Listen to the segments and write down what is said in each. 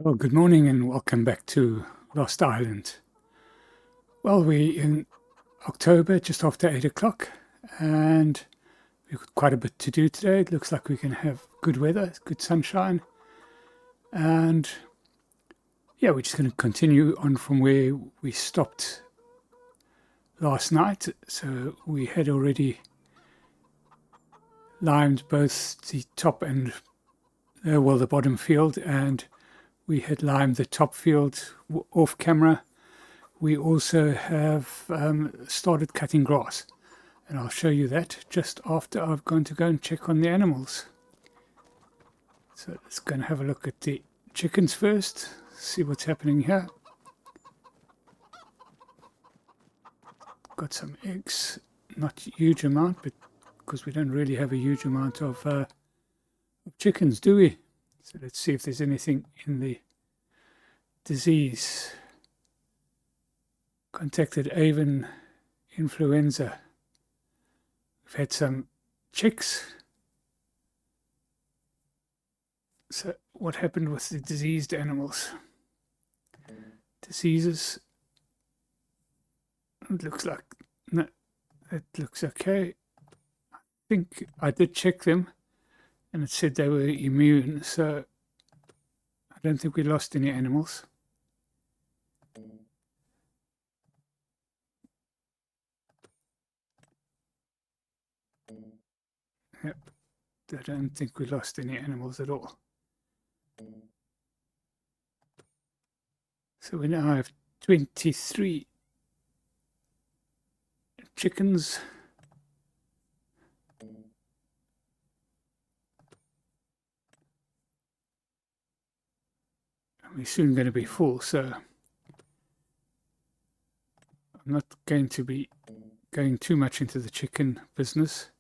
Well, good morning and welcome back to Lost Island. Well, we're in October, just after 8 o'clock, and we've got quite a bit to do today. It looks like we can have good weather, good sunshine, and yeah, we're just going to continue on from where we stopped last night. So we had already limed both the top and the bottom field, and we had limed the top field off camera. We also have started cutting grass, and I'll show you that just after I've gone to go and check on the animals. So let's go and have a look at the chickens first, see what's happening here. Got some eggs, not a huge amount, but because we don't really have a huge amount of chickens, do we? So let's see if there's anything in the disease. Contacted avian influenza. We've had some chicks. So what happened with the diseased animals? Diseases. It looks like, no, it looks okay. I think I did check them and it said they were immune, so I don't think we lost any animals. Yep, I don't think we lost any animals at all. So we now have 23 chickens. We're soon going to be full, so I'm not going to be going too much into the chicken business.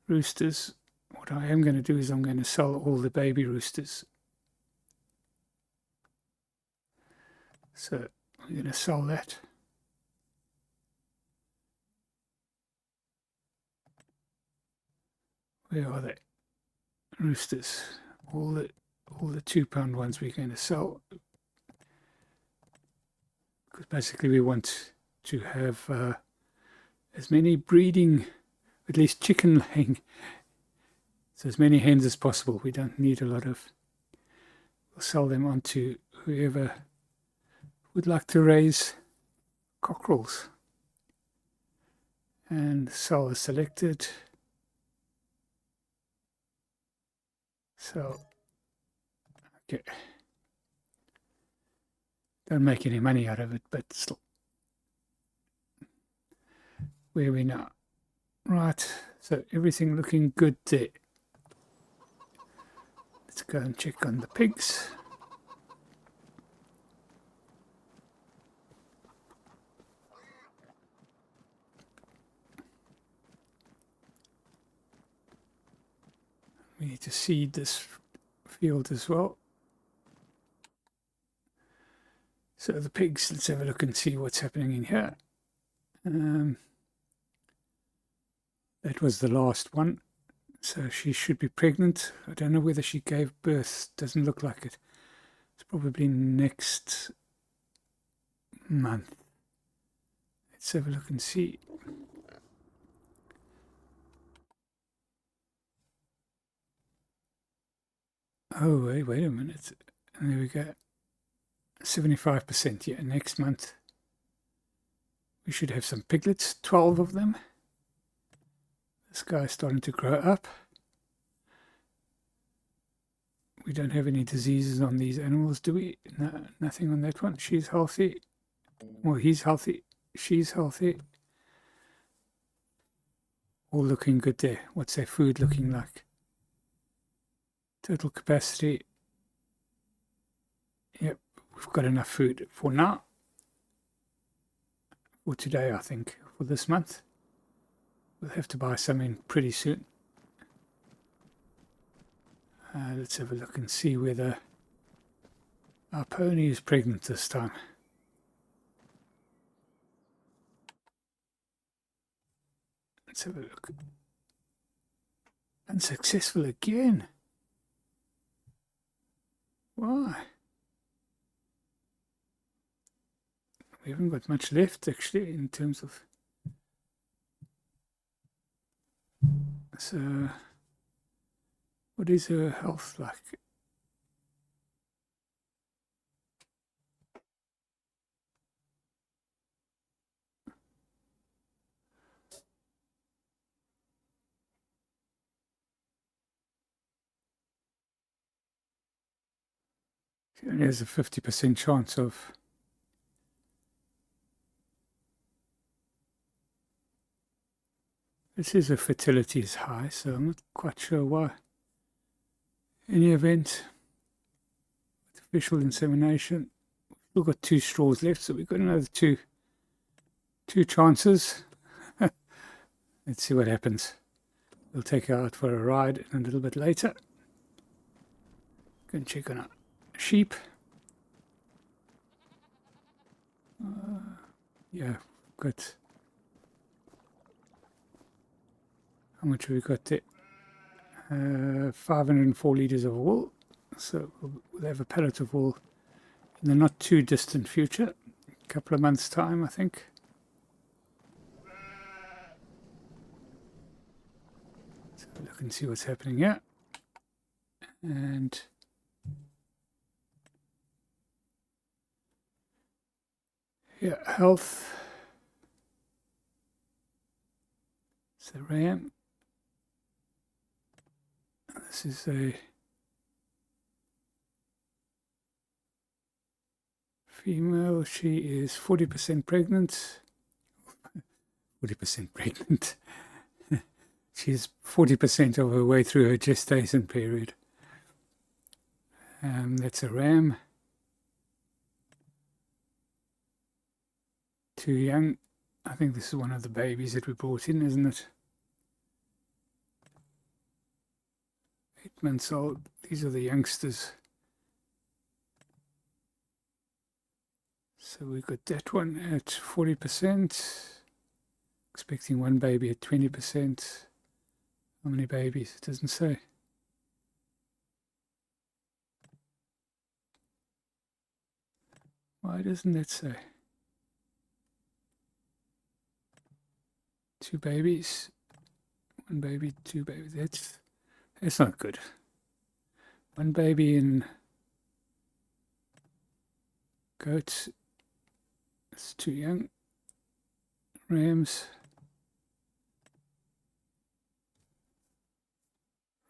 Roosters, what I am going to do is I'm going to sell all the baby roosters. So I'm going to sell that. Where are they? Roosters. All the £2 ones we're going to sell, because basically we want to have as many breeding, at least chicken laying, so as many hens as possible. We don't need a lot of. We'll sell them on to whoever would like to raise cockerels. And sell is selected. So okay, don't make any money out of it, but still. Where are we now? Right, so everything looking good there. Let's go and check on the pigs. We need to seed this field as well. So the pigs, let's have a look and see what's happening in here. That was the last one. So she should be pregnant. I don't know whether she gave birth. Doesn't look like it. It's probably next month. Let's have a look and see. Oh, wait a minute. And there we go. 75%. Yeah, next month we should have some piglets, 12 of them. This guy's starting to grow up. We don't have any diseases on these animals, do we? No, nothing on that one. She's healthy. Well, he's healthy. She's healthy. All looking good there. What's their food looking like? Total capacity. Yep, we've got enough food for now. For today, I think. For this month. We'll have to buy some in pretty soon. Let's have a look and see whether our pony is pregnant this time. Let's have a look. Unsuccessful again. Why? We haven't got much left actually in terms of. So, what is her health like? She only has a 50% chance of. This is her fertility is high, so I'm not quite sure why. In any event, artificial insemination. We've got 2 straws left, so we've got another two chances. Let's see what happens. We'll take her out for a ride a little bit later. Go and check on our sheep. Yeah, good. How much have we got there? 504 litres of wool. So we'll have a pallet of wool in the not too distant future. A couple of months' time, I think. So look and see what's happening here. And yeah, health. It's a ram. This is a female. She is 40% pregnant. 40% pregnant. She's 40% of her way through her gestation period. That's a ram. Too young. I think this is one of the babies that we brought in, isn't it? 8 months old. These are the youngsters. So we've got that one at 40%. Expecting one baby at 20%. How many babies? It doesn't say. Why doesn't it say? 2 babies. 1 baby, 2 babies. That's not good. 1 baby in goats. It's too young. Rams.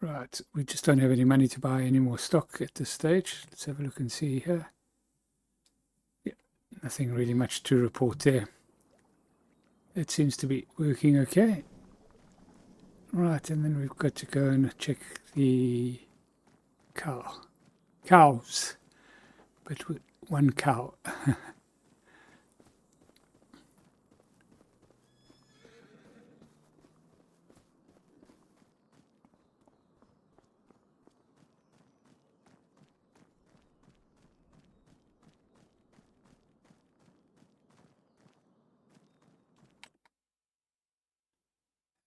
Right, we just don't have any money to buy any more stock at this stage. Let's have a look and see here. Yeah, nothing really much to report there. It seems to be working okay. Right, and then we've got to go and check the cows, but with 1 cow.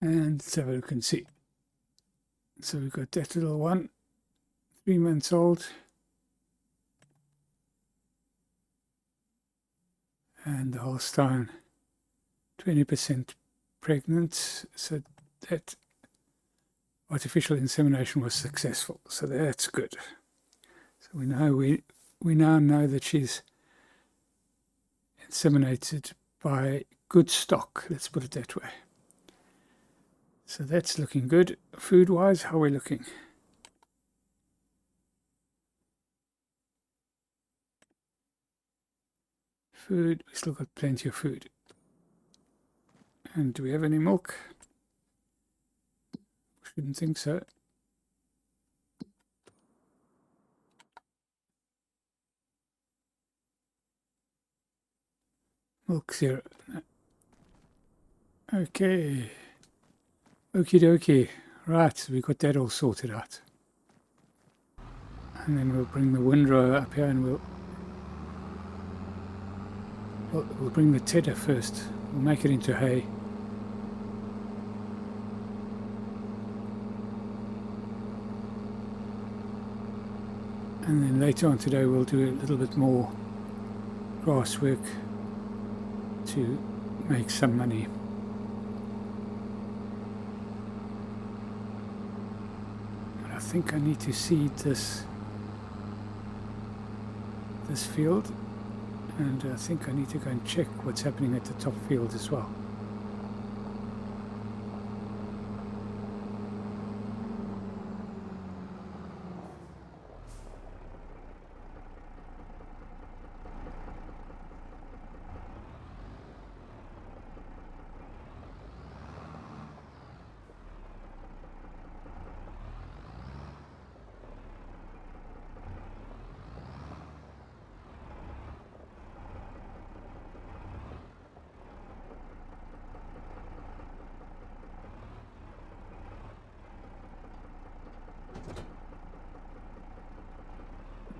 And let's have a look and see. So we've got that little one, 3 months old. And the Holstein, 20% pregnant. So that artificial insemination was successful. So that's good. So we now know that she's inseminated by good stock. Let's put it that way. So that's looking good. Food-wise, how are we looking? Food, we still got plenty of food. And do we have any milk? Shouldn't think so. Milk 0. Okay. Okie dokie. Right, we got that all sorted out. And then we'll bring the windrow up here and we'll bring the tedder first. We'll make it into hay. And then later on today we'll do a little bit more grass work to make some money. But I think I need to seed this field, and I think I need to go and check what's happening at the top field as well.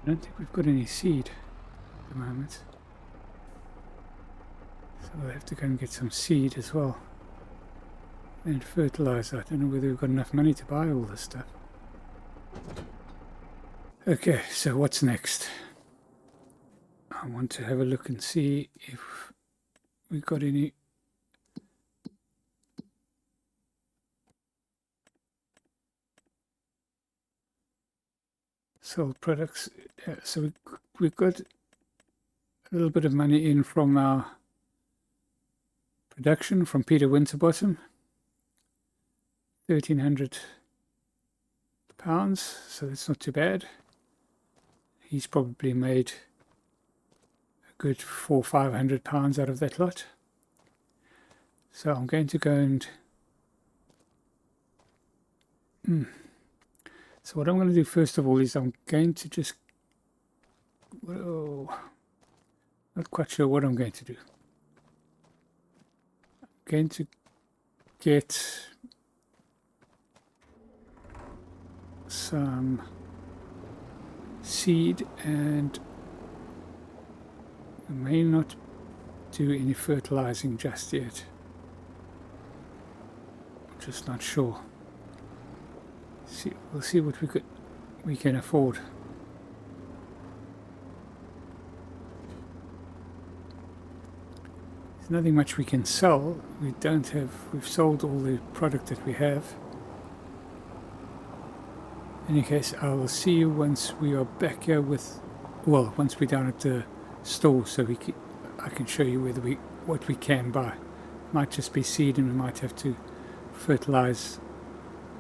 I don't think we've got any seed at the moment, so we'll have to go and get some seed as well, and fertilizer. I don't know whether we've got enough money to buy all this stuff. Okay, so what's next? I want to have a look and see if we've got any sold products. So we've got a little bit of money in from our production from Peter Winterbottom, £1,300, so that's not too bad. He's probably made a good £400 or £500 out of that lot. So I'm going to go and so what I'm going to do first of all is I'm going to just, not quite sure what I'm going to do. I'm going to get some seed, and we may not do any fertilizing just yet. I'm just not sure. We'll see what we can afford. There's nothing much we can sell. We've sold all the product that we have. In any case, I will see you once we are back here once we're down at the store, so I can show you what we can buy. Might just be seed, and we might have to fertilize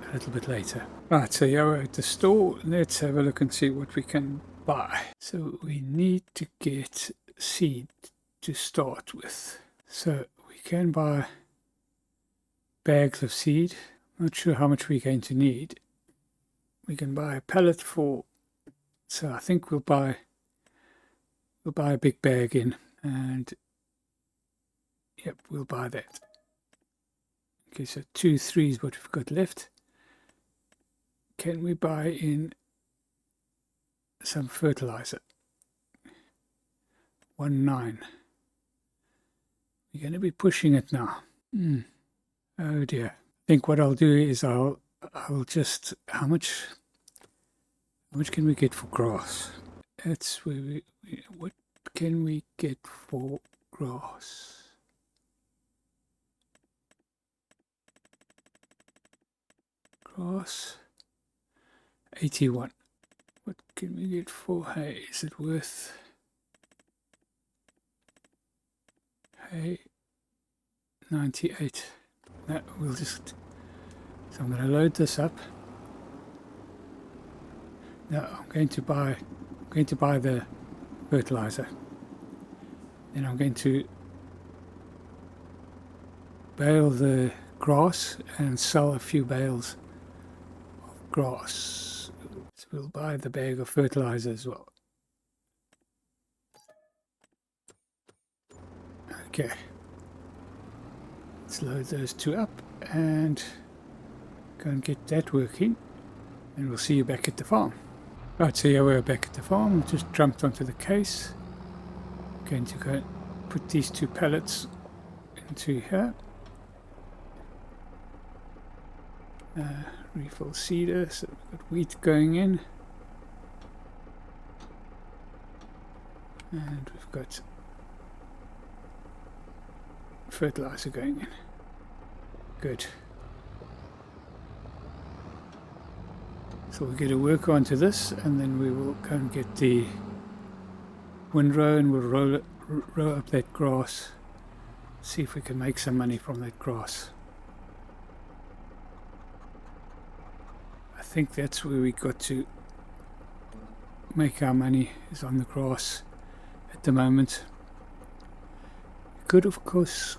a little bit later. Right, so yeah, we're at the store. Let's have a look and see what we can buy. So we need to get seed to start with. So we can buy bags of seed. Not sure how much we're going to need. We can buy a pallet so I think we'll buy a big bag in, and yep, we'll buy that. Okay, so 2-3 is what we've got left. Can we buy in some fertilizer? 1.9. We're going to be pushing it now. Oh dear. I think what I'll do is I'll just, how much can we get for grass? That's where what can we get for grass? Grass 81. What can we get for hay? Is it worth hay? 98. No, we'll just, so I'm going to load this up. Now I'm going to buy the fertilizer. Then I'm going to bale the grass and sell a few bales of grass. So we'll buy the bag of fertilizer as well. Okay. Let's load those two up and go and get that working, and we'll see you back at the farm. Right, so yeah, we're back at the farm. Just jumped onto the case. Going to go put these 2 pallets into here. Refill seeder, so we've got wheat going in. And we've got fertilizer going in. Good. So we'll get a worker onto this, and then we will go and get the windrow, and we'll row up that grass, see if we can make some money from that grass. I think that's where we got to make our money, is on the grass at the moment. We could of course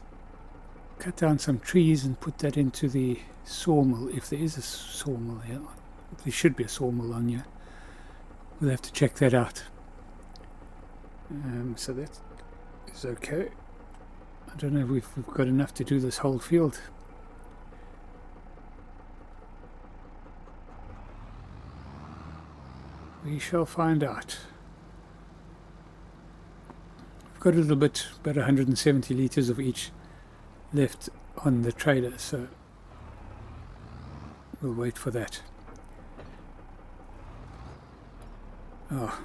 cut down some trees and put that into the sawmill, if there is a sawmill here. There should be a sawmill on here. We'll have to check that out. So that is okay. I don't know if we've got enough to do this whole field. We shall find out. We've got a little bit, about 170 litres of each left on the trailer, so we'll wait for that. Oh,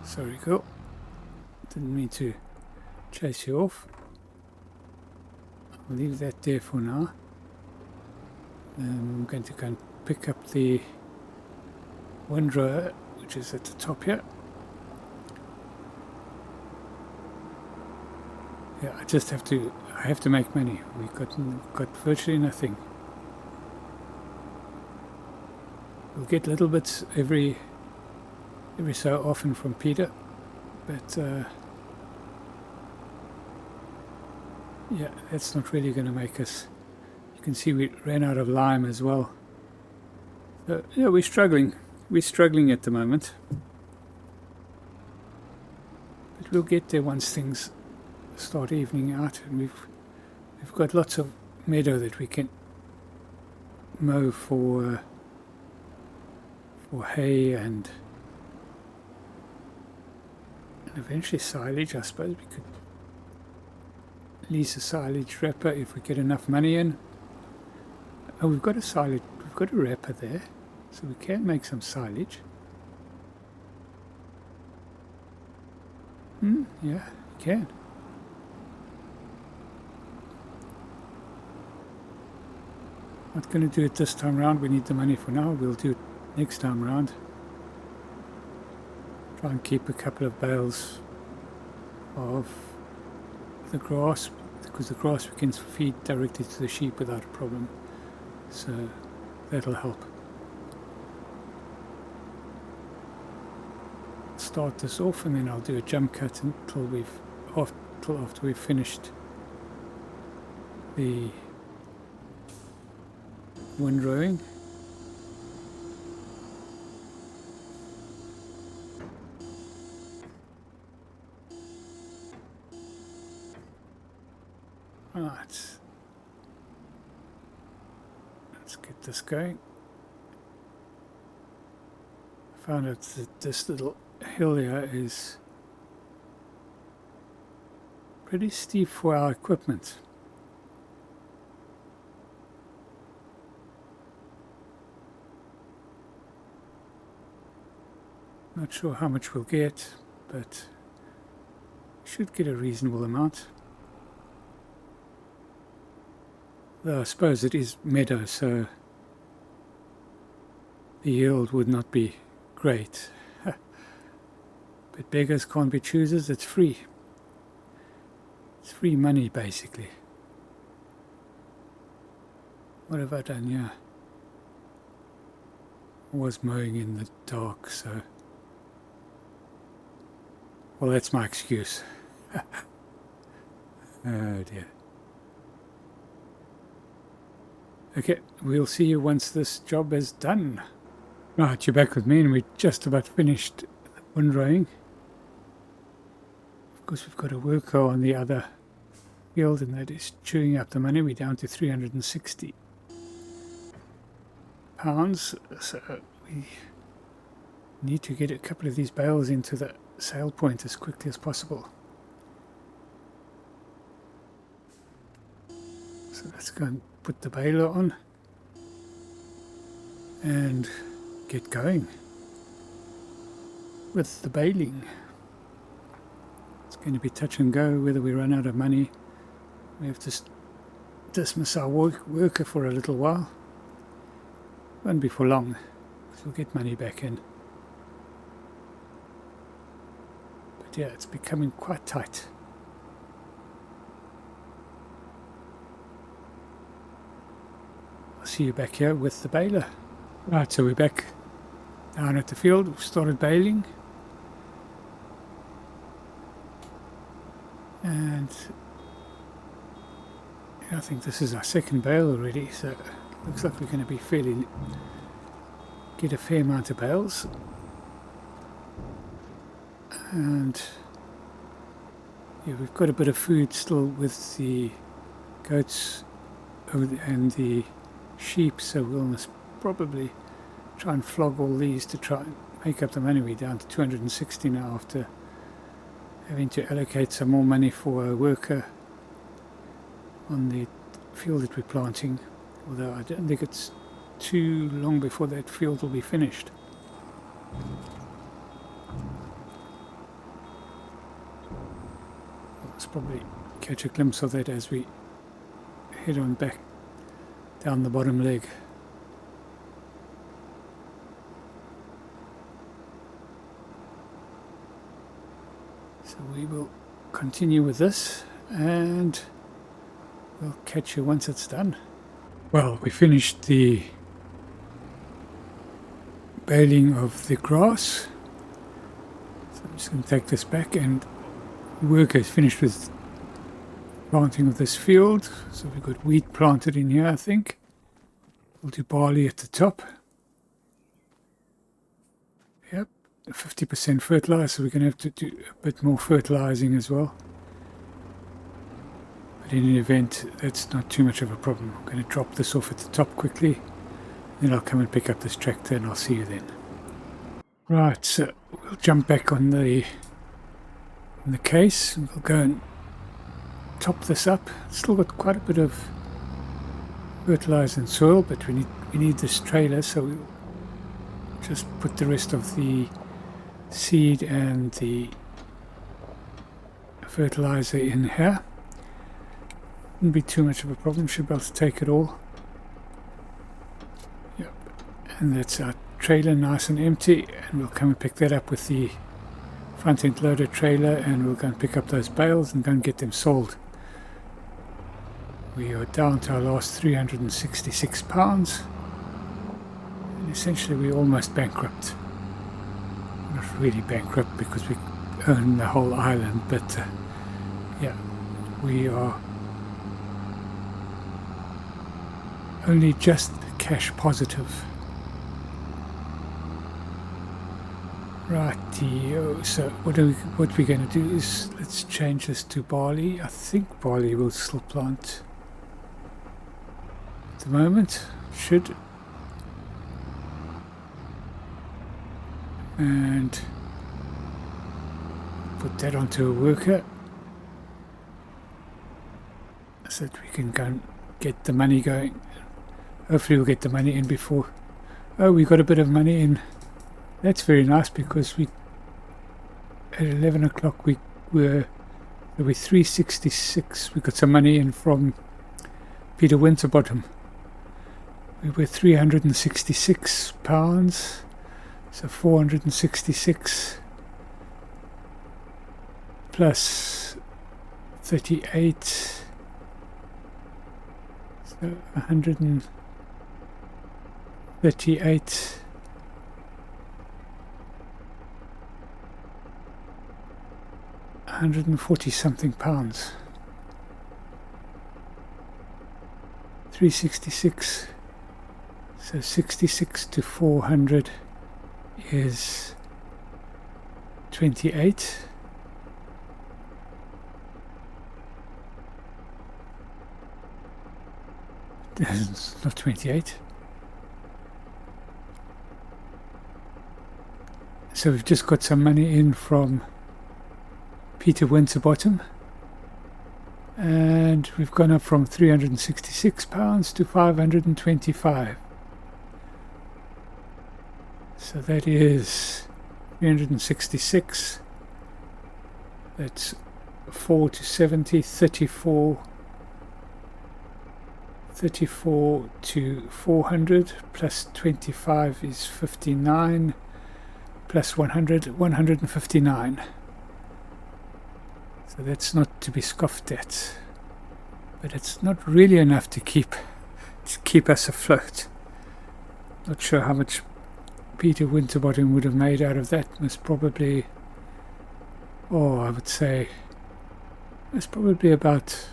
sorry, girl. Didn't mean to chase you off. I'll leave that there for now. I'm going to go and pick up the windrow, which is at the top here. Yeah, I have to make money. We've got virtually nothing. We'll get little bits every so often from Peter, but yeah, that's not really going to make us. You can see we ran out of lime as well. So yeah, we're struggling. We're struggling at the moment, but we'll get there once things start evening out, and we've got lots of meadow that we can mow for hay and eventually silage. I suppose we could lease a silage wrapper if we get enough money in. Oh, we've got a wrapper there, so we can make some silage. Yeah, we can. Not going to do it this time round. We need the money for now. We'll do it next time round. Try and keep a couple of bales of the grass, because the grass we can feed directly to the sheep without a problem. So that'll help. Start this off, and then I'll do a jump cut until after we've finished the windrowing. Right, let's get this going. I found out that this little hill here is pretty steep for our equipment. Not sure how much we'll get, but we should get a reasonable amount. Though I suppose it is meadow, so the yield would not be great. But beggars can't be choosers. It's free. It's free money, basically. What have I done here? I was mowing in the dark, so... Well, that's my excuse. Oh dear. Okay, we'll see you once this job is done. Right, you're back with me, and we just about finished windrowing. Of course, we've got a worker on the other field, and that is chewing up the money. We're down to £360. So we need to get a couple of these bales into the sale point as quickly as possible. So let's go and put the baler on and get going. with the baling. It's going to be touch and go whether we run out of money. We have to dismiss our worker for a little while. Won't be for long, because we'll get money back in. But yeah, it's becoming quite tight. I'll see you back here with the baler. Right, so we're back down at the field. We've started baling. And I think this is our second bale already, so it looks like we're going to be get a fair amount of bales. And yeah, we've got a bit of food still with the goats and the sheep, so we'll must probably try and flog all these to try and make up the money. We're down to 260 now after having to allocate some more money for a worker on the field that we're planting, although I don't think it's too long before that field will be finished. Let's probably catch a glimpse of that as we head on back down the bottom leg. So we will continue with this and we'll catch you once it's done. Well, we finished the baling of the grass. So I'm just going to take this back, and the worker is finished with planting of this field. So we've got wheat planted in here, I think. We'll do barley at the top. Yep, 50% fertilizer, so we're going to have to do a bit more fertilizing as well. But in any event, that's not too much of a problem. I'm going to drop this off at the top quickly. Then I'll come and pick up this tractor and I'll see you then. Right, so we'll jump back on the case. We'll go and top this up. Still got quite a bit of fertilizer and soil, but we need this trailer, so we'll just put the rest of the seed and the fertilizer in here. Wouldn't be too much of a problem. Should be able to take it all. Yep, and that's our trailer, nice and empty, and we'll come and pick that up with the front end loader trailer, and we'll go and pick up those bales and go and get them sold. We are down to our last 366 pounds, and essentially we're almost bankrupt. Not really bankrupt because we own the whole island, but yeah, we are only just cash positive. Rightio, so what we're going to do is let's change this to barley. I think barley will still plant at the moment, should. And put that onto a worker so that we can go and get the money going. Hopefully we'll get the money in before. Oh, we got a bit of money in. That's very nice, because we at 11 o'clock we were 366. We got some money in from Peter Winterbottom. We were 366 pounds, so 466 plus 38, so 138. 140 something pounds. 366. So 66 to 400 is 28. It's not 28. So we've just got some money in from Peter Winterbottom, and we've gone up from 366 pounds to 525. So that is 366. That's 4 to 70, 34 to 400, plus 25 is 59, plus 100, 159. So that's not to be scoffed at, but it's not really enough to keep us afloat. Not sure how much Peter Winterbottom would have made out of that. Most probably, I would say it's probably about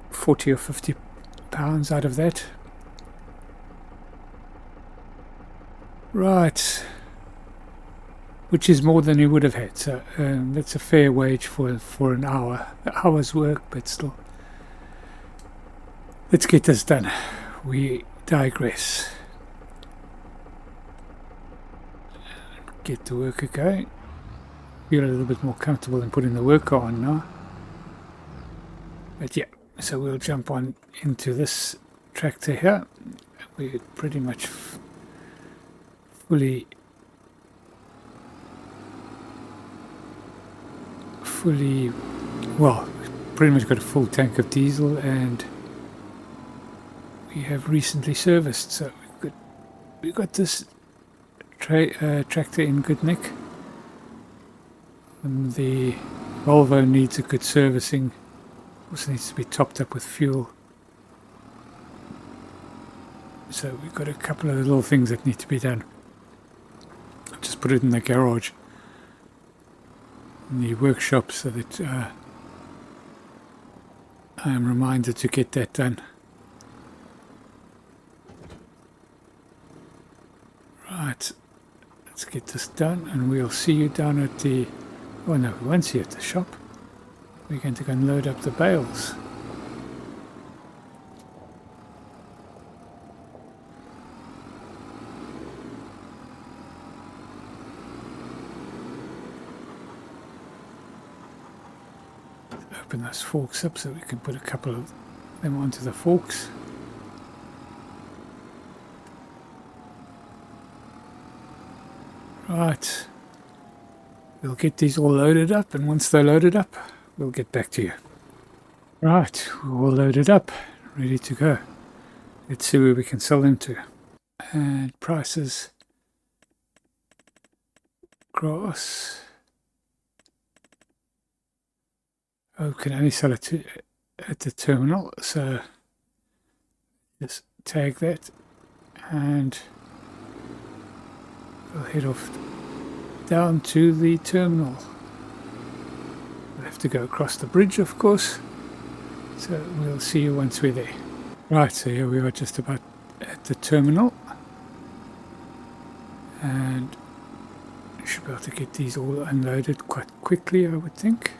40 or 50 pounds out of that. Right, which is more than he would have had. So that's a fair wage for an hour's work, but still. Let's get this done. We digress. Get the worker going. Feel a little bit more comfortable in putting the worker on now. But yeah, so we'll jump on into this tractor here. We're pretty much fully well, pretty much got a full tank of diesel, and we have recently serviced, so we got this tractor in good nick. The Volvo needs a good servicing, also needs to be topped up with fuel. So we've got a couple of little things that need to be done. Just put it in the garage, in the workshop, so that I am reminded to get that done. Right, let's get this done, and we'll see you down at the... Oh no, we won't see you at the shop. We're going to go and load up the bales. Open those forks up so we can put a couple of them onto the forks. Right, we'll get these all loaded up, and once they're loaded up, we'll get back to you. Right, we're all loaded up, ready to go. Let's see where we can sell them to. And prices. Grass. Oh, can only sell it at the terminal, so just tag that, and we'll head off down to the terminal. We'll have to go across the bridge, of course, so we'll see you once we're there. Right, so here we are just about at the terminal, and we should be able to get these all unloaded quite quickly, I would think.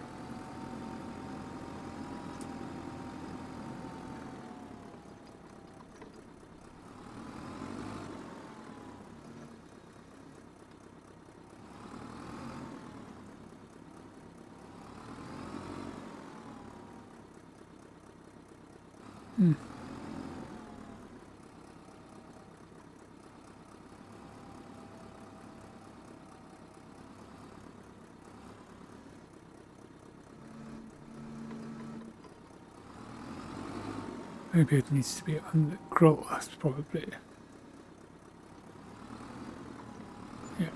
Maybe it needs to be on the grass, probably. Yeah.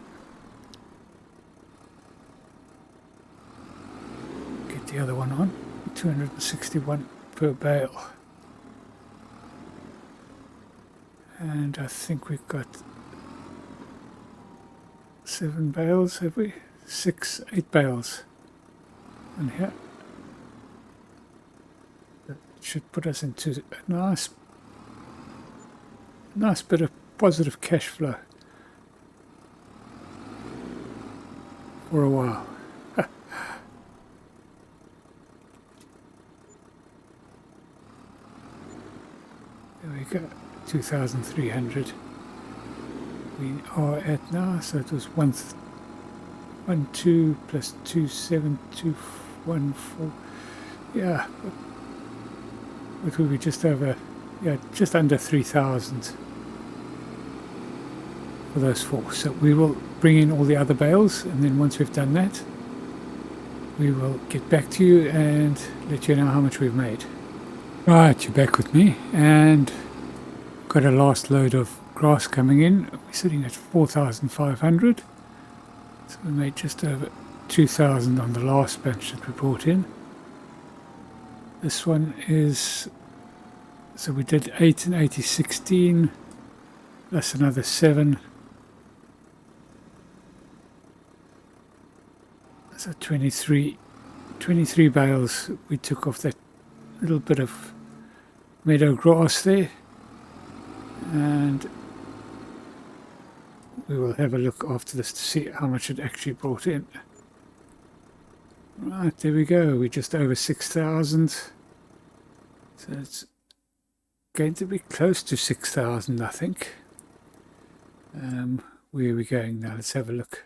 Get the other one on. 261 per bale. And I think we've got 7 bales, have we? 8 bales in here. That should put us into a nice bit of positive cash flow for a while. There we go. 2,300 we are at now, so it was 1,2 plus 2,7,214. Yeah, it will be just over, just under 3,000 for those 4. So we will bring in all the other bales, and then once we've done that, we will get back to you and let you know how much we've made. Right, you're back with me, and got a last load of grass coming in. We're sitting at 4,500. So we made just over 2,000 on the last batch that we brought in. This one is, so we did 8 and 80, 16, plus another 7. So 23 bales we took off that little bit of meadow grass there. And we will have a look after this to see how much it actually brought in. Right, there we go. We're just over 6,000. So it's going to be close to 6,000, I think. Where are we going now? Let's have a look.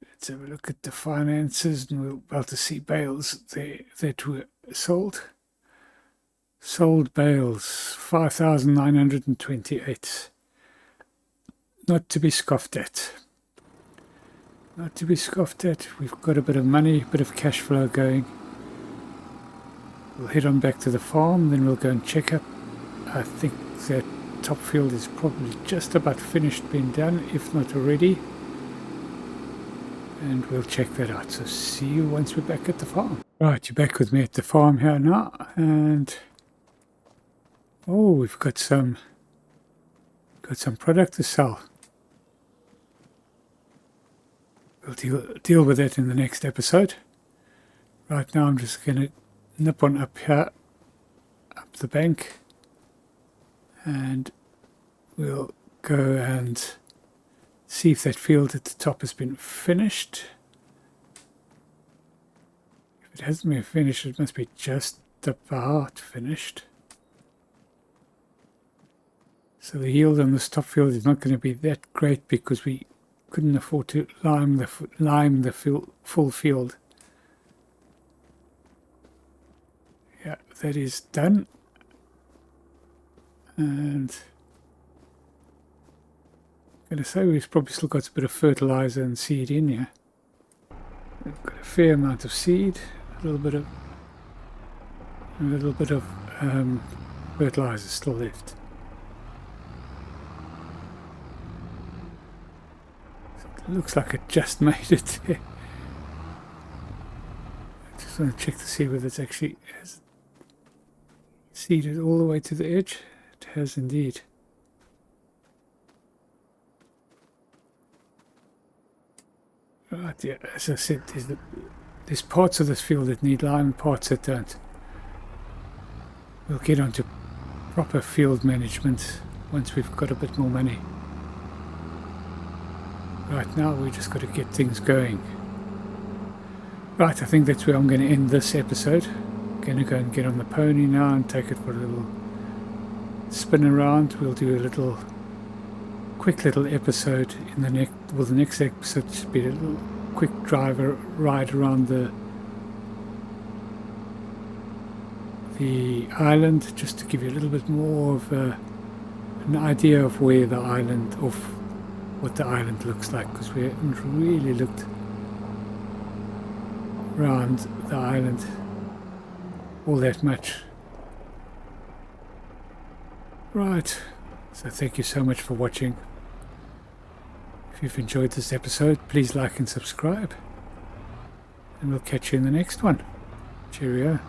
Let's have a look at the finances, and we'll be able to see bales there that were sold. Sold bales, 5,928. Not to be scoffed at. Not to be scoffed at. We've got a bit of money, a bit of cash flow going. We'll head on back to the farm, then we'll go and check up. I think that top field is probably just about finished being done, if not already. And we'll check that out. So see you once we're back at the farm. Right, you're back with me at the farm here now, and oh, we've got some product to sell. We'll deal with that in the next episode. Right now I'm just going to nip on up here, up the bank, and we'll go and see if that field at the top has been finished. If it hasn't been finished, it must be just about finished. So the yield on this top field is not going to be that great because we couldn't afford to lime the full field. Yeah, that is done. And I'm going to say we've probably still got a bit of fertilizer and seed in here. We've got a fair amount of seed, a little bit of fertilizer still left. Looks like it just made it there. I just want to check to see whether it's actually has seeded all the way to the edge. It has indeed. Right, yeah, as I said, there's parts of this field that need lime and parts that don't. We'll get onto proper field management once we've got a bit more money. Right now we just got to get things going. Right, I think that's where I'm going to end this episode. I'm going to go and get on the pony now and take it for a little spin around. We'll do a quick little episode in the next. Well, the next episode should be a little quick ride around the island, just to give you a little bit more of an idea of where the island, of what the island looks like, because we haven't really looked around the island all that much. Right, so thank you so much for watching. If you've enjoyed this episode, please like and subscribe, and we'll catch you in the next one. Cheerio.